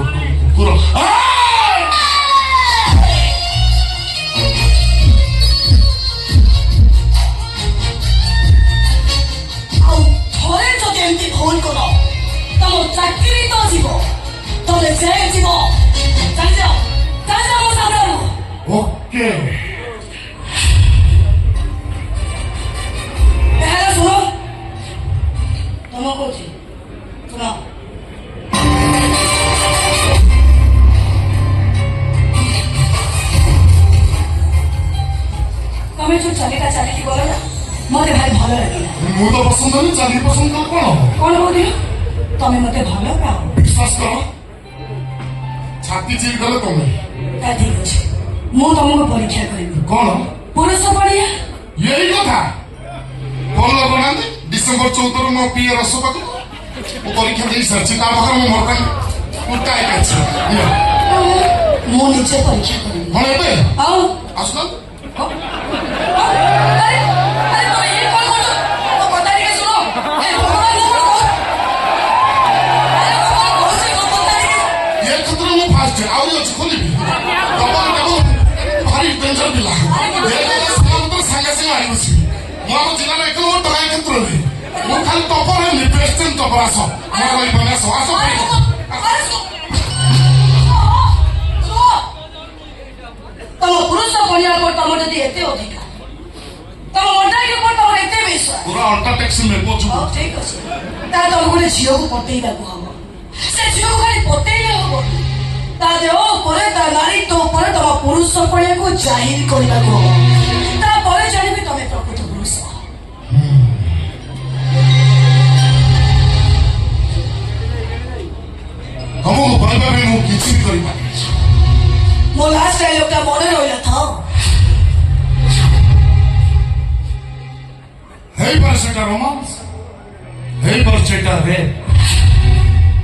କୁକୁର ଆଉ ଥରେ ଯଦି ଏମିତି ଭୁଲ କର ତମ ଚାକିରି ତ ଯିବ, ତମେ ଜେଲ ଯିବ। ଚାଲିଯାଅ ଚାଲିଯାଅ ମୋ ସାମ୍ନାରୁ। ଓକେ ହେଲେ ଶୁଣ, ତମ କହୁଛି ଶୁଣ, ତମେ ଯୋଉ ଚାଲିଟା ଚାଲିକି ଗଲ ନା ମତେ ଭାରି ଭଲ ଲାଗିଲା। ମୁଁ ତ ପସନ୍ଦ କଲି, ଚାଲି ପସନ୍ଦ କଲ କଣ କହୁଥିଲ? ତମେ ମତେ ଭଲ ପାଅ। ବିଶ୍ୱାସ କର ଛାତି ଚିରି ଗଲେ ତମେ। ତା ଠିକ ଅଛି, ମୁଁ ତମକୁ ପରୀକ୍ଷା କରିବି। କଣ ପୁରୁଷ ପଡ଼ିଆ ଏଇ କଥା କଣ ଲଗାନ୍ତି? ଡିସେମ୍ବର 14 ମୋ ପିଏ ରସ ପାଖକୁ ମୁଁ ପରୀକ୍ଷା ଦେଇ ସାରିଛି, ତା ପାଖରେ ମୁଁ ମୋର ପାଇଁ ଉଲ୍ଟା ହେଇକି ଅଛି। ମୁଁ ନିଜେ ପରୀକ୍ଷା କରିବି। କଣ ଏବେ ଆଉ ଆସୁନ ଏ କ୍ଷେତ୍ରରେ ମୁଁ ଫାଷ୍ଟ ଆହୁରି ଅଛି ଖୋଲିବି ଭାରି ଡେଞ୍ଜର ପିଲା ସାଙ୍ଗେ ସାଙ୍ଗେ ମାରି ବସିବି। ମୁଁ ଆମ ଜିଲ୍ଲାର 1 ନମ୍ବର ଟଙ୍କା କ୍ଷେତ୍ରରେ ମୁଁ ଖାଲି ଟପର ହେଲି, ବେଷ୍ଟ ଟପର। ଆସ ମୁଁ କହିପାରୁନି, ଆସ ଆସ ତମ ପୁରୁଷ ପଣିଆ ଉପରେ ତମର ଯଦି ଏତେ ଅଧିକାର, ତମ ମଣ୍ଡାକି ଉପରେ ତମର ଏତେ ବିଶ୍ୱାସ, ପୁରା ଅଲ୍ଟା ଟ୍ୟାକ୍ସି ମେମ୍ବର ଯିବ। ହଉ ଠିକ ଅଛି, ତାହେଲେ ତମେ ଗୋଟେ ଝିଅକୁ ପଟେଇବାକୁ ହବ। ସେ ଝିଅକୁ ଖାଲି ପଟେଇଲେ ହବ, ତା ଦେହ ଉପରେ ତା ନାରୀତ୍ୱ ଉପରେ ତମ ପୁରୁଷ ପଣିଆକୁ ଜାହିର କରିବାକୁ ହବ। ତାପରେ ଜାଣିବି ତମେ ପ୍ରକୃତ ପୁରୁଷ। ତମକୁ କହିବା ପାଇଁ ମୁଁ କିଛି ବି କରିପାରିବି। ମୋ ଲାଷ୍ଟ ଡାଇଲଗଟା ମନେ ରହିଲା ତ? ହେଇପାରେ ସେଟା ରୋମାନ୍ସ, ହେଇପାରେ ସେଟା ରେପ୍,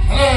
ହେଲେ